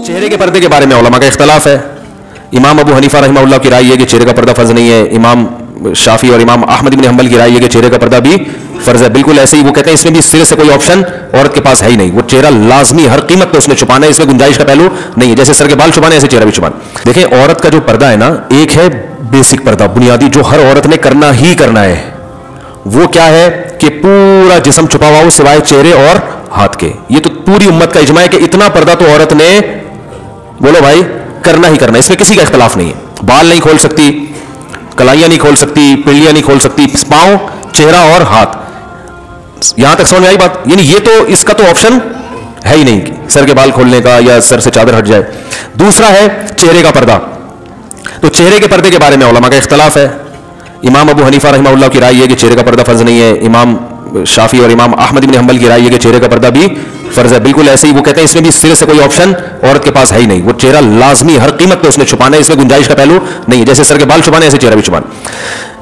चेहरे के पर्दे के बारे में उलमा का इख्तलाफ है। इमाम अबू हनीफा रहमहुल्लाह की राय है कि चेहरे का पर्दा फर्ज नहीं है। इमाम शाफी और इमाम अहमद इब्न हंबल की राय है कि चेहरे का पर्दा भी फर्ज है। बिल्कुल ऐसे ही वो कहते हैं इसमें भी सिरे से कोई ऑप्शन औरत के पास है ही नहीं। वो चेहरा लाजमी हर कीमत पे उसने छुपाना है, इसमें गुंजाइश का पहलू नहीं है। जैसे सर के बाल छुपाने ऐसे चेहरा भी छुपाना। देखें, औरत का जो पर्दा है ना, एक है बेसिक पर्दा, बुनियादी, जो हर औरत ने करना ही करना है। वो क्या है कि पूरा जिस्म छुपा हुआ हो सिवाय चेहरे और हाथ के। ये तो पूरी उम्मत का इजमा है कि इतना पर्दा तो औरत ने, बोलो भाई, करना ही करना। इसमें किसी का इख्तलाफ नहीं है। बाल नहीं खोल सकती, कलाइयां नहीं खोल सकती, पिंडलियां नहीं खोल सकती, पांव, चेहरा और हाथ। यहां तक समझ में आई बात? यानी ये तो, इसका तो ऑप्शन है ही नहीं सर के बाल खोलने का या सर से चादर हट जाए। दूसरा है चेहरे का पर्दा। तो चेहरे के पर्दे के बारे में उलमा का इख्तलाफ है। इमाम अबू हनीफा रहमहुल्लाह की राय है कि चेहरे का पर्दा फर्ज नहीं है। इमाम शाफी और इमाम अहमद इब्न हंबल की राय है कि चेहरे का पर्दा भी फर्ज है। बिल्कुल ऐसे ही वो कहते हैं इसमें भी सिरे से कोई ऑप्शन औरत के पास है ही नहीं। वो चेहरा लाजमी हर कीमत पे उसने छुपाना है, इसमें गुंजाइश का पहलू नहीं है। जैसे सर के बाल छुपाने ऐसे चेहरा भी छुपाना।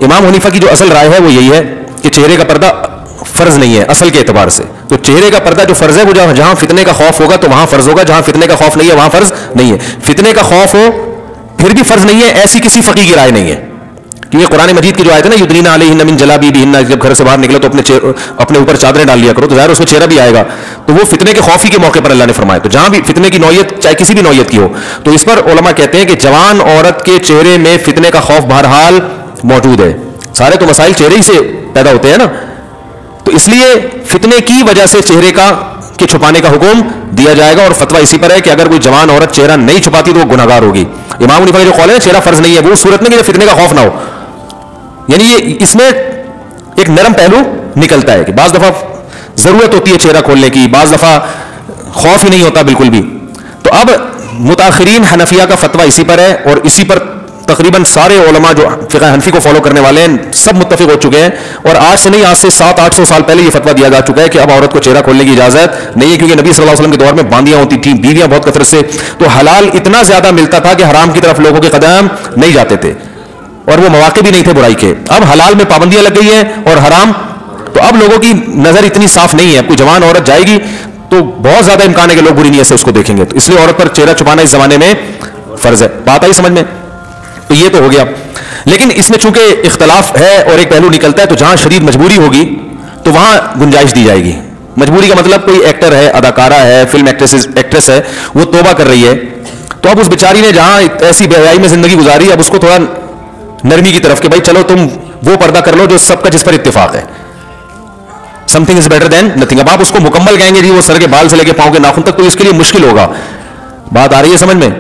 इमाम हनीफा की जो असल राय है वो यही है कि चेहरे का पर्दा फर्ज नहीं है असल के एतबार से। तो चेहरे का पर्दा जो फर्ज है वो जहां फितने का खौफ होगा तो वहां फर्ज होगा, जहां फितने का खौफ नहीं है वहां फर्ज नहीं है। फितने का खौफ हो फिर भी फर्ज नहीं है, ऐसी किसी फकीह की राय नहीं है। क्योंकि कुरान मजीद की जो आयत है ना, युद्रीना अलैहिन्ना मिन जलाबीबिहिन्ना, जब घर से बाहर निकले तो अपने ऊपर चादरें डाल लिया करो, तो ज़ाहिर उसमें चेहरा भी आएगा। तो वो फितने के खौफ ही के मौके पर अल्लाह ने फरमाया। तो जहां भी फितने की नौयत चाहे किसी भी नौयत की हो, तो इस पर उलमा कहते हैं कि जवान औरत के चेहरे में फितने का खौफ बहरहाल मौजूद है। सारे तो मसाइल चेहरे ही से पैदा होते हैं ना, तो इसलिए फितने की वजह से चेहरे के छुपाने का हुक्म दिया जाएगा। और फतवा इसी पर है कि अगर कोई जवान औरत चेहरा नहीं छुपाती तो वो गुनहगार होगी। इमाम हनीफा का जो कौल है चेहरा फर्ज नहीं है, वो सूरत में कि फितने का खौफ ना हो। यानी ये इसमें एक नरम पहलू निकलता है कि बाज दफा जरूरत होती है चेहरा खोलने की, बाज दफा खौफ ही नहीं होता बिल्कुल भी। तो अब मुताखिरीन हनफिया का फतवा इसी पर है और इसी पर तकरीबन सारे उलमा जो फिक़ह हनफी को फॉलो करने वाले हैं सब मुत्तफिक हो चुके हैं। और आज से नहीं, आज से 700-800 साल पहले ये फतवा दिया जा चुका है कि अब औरत को चेहरा खोलने की इजाजत नहीं है। क्योंकि नबी सल्लल्लाहु अलैहि वसल्लम के दौर में बांदियां होती थी, बीवियां बहुत कथरत से, तो हलाल इतना ज्यादा मिलता था कि हराम की तरफ लोगों के कदम नहीं जाते थे और वो मौके भी नहीं थे बुराई के। अब हलाल में पाबंदियां लग गई हैं और हराम, तो अब लोगों की नजर इतनी साफ नहीं है। कोई जवान औरत जाएगी तो बहुत ज्यादा इम्कान है कि लोग बुरी नीयत से उसको देखेंगे। तो इसलिए औरत पर चेहरा छुपाना इस जमाने में फर्ज है। बात आई समझ में? तो ये तो हो गया। लेकिन इसमें चूंकि इख्तलाफ है और एक पहलू निकलता है, तो जहां शदीद मजबूरी होगी तो वहां गुंजाइश दी जाएगी। मजबूरी का मतलब कोई एक्टर है, अदाकारा है, फिल्म एक्ट्रेस है, वो तौबा कर रही है, तो अब उस बेचारी ने जहां ऐसी बेहयाई में जिंदगी गुजारी, अब उसको थोड़ा नरमी की तरफ कि भाई चलो तुम वो पर्दा कर लो जो सबका जिस पर इत्तेफाक है। Something is better than nothing. अब आप उसको मुकम्मल कहेंगे जी वो सर के बाल से लेके पांव के नाखून तक, तो इसके लिए मुश्किल होगा। बात आ रही है समझ में?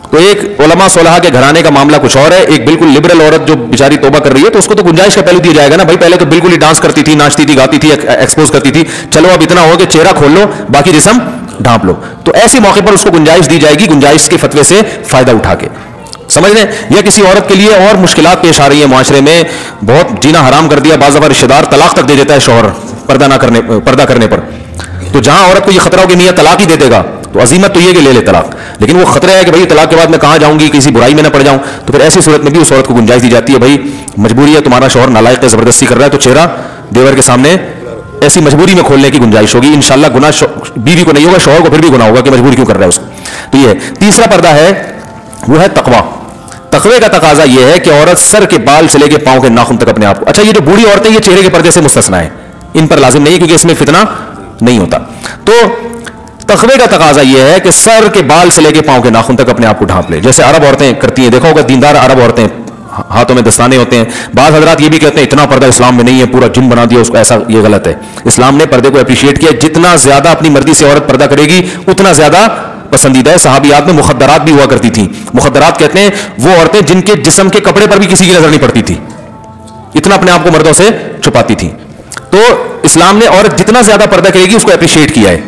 तो एक उलमा सोलहा के घराने का मामला कुछ और है, एक बिल्कुल लिबरल औरत जो बेचारी तौबा कर रही है, तो उसको तो गुंजाइश का पहलू दिया जाएगा ना। भाई पहले तो बिल्कुल ही डांस करती थी, नाचती थी, गाती थी, एक्सपोज करती थी, चलो अब इतना हो कि चेहरा खोल लो, बाकी जिस्म ढांप लो। तो ऐसे मौके पर उसको गुंजाइश दी जाएगी, गुंजाइश के फतवे से फायदा उठा के। समझ लें, या किसी औरत के लिए और मुश्किलात पेश आ रही है माशरे में, बहुत जीना हराम कर दिया, बाज़ दफ़ा रिश्तेदार तलाक तक दे देता है शौहर पर्दा करने पर, तो जहां औरत को ये खतरा हो कि मियां तलाक ही दे देगा, तो अजीमत तो ये कि ले ले तलाक, लेकिन वो खतरा है कि भाई तलाक के बाद मैं कहां जाऊंगी, किसी बुराई में ना पड़ जाऊं। तो फिर ऐसी सूरत में भी उस औरत को गुंजाइश दी जाती है, भाई मजबूरी है, तुम्हारा शौहर नालायक है, जबरदस्ती कर रहा है, तो चेहरा देवर के सामने ऐसी मजबूरी में खोलने की गुंजाइश होगी। इंशाल्लाह गुनाह बीवी को नहीं होगा, शौहर को फिर भी गुनाह होगा कि मजबूरी क्यों कर रहा है उसको। तो ये तीसरा पर्दा है, वो है तकवा। तकवे का तकाजा यह है कि औरत सर के बाल से लेके पांव के नाखून तक अपने आप को, अच्छा ये जो बूढ़ी औरतें ये चेहरे के पर्दे से मुस्तस्ना है, इन पर लाजिम नहीं है क्योंकि इसमें फितना नहीं होता। तो तकवे का तकाजा यह है कि सर के बाल से लेके पांव के नाखून तक अपने आप को ढांप ले, जैसे अरब औरतें करती हैं। देखा होगा दीनदार अरब औरतें हाथों में दस्ताने होते हैं। बाज़ हज़रात ये भी कहते हैं इतना पर्दा इस्लाम में नहीं है, पूरा जिन बना दिया उसको, ऐसा ये गलत है। इस्लाम ने पर्दे को अप्रिशिएट किया, जितना ज्यादा अपनी मर्जी से औरत पर्दा करेगी उतना ज्यादा पसंदीदा है। सहाबियात में मुखद्दरात भी हुआ करती थी। मुखद्दरात कहते हैं वो औरतें जिनके जिस्म के कपड़े पर भी किसी की नजर नहीं पड़ती थी, इतना अपने आप को मर्दों से छुपाती थी। तो इस्लाम ने औरत जितना ज्यादा पर्दा करेगी उसको अप्रिशिएट किया है।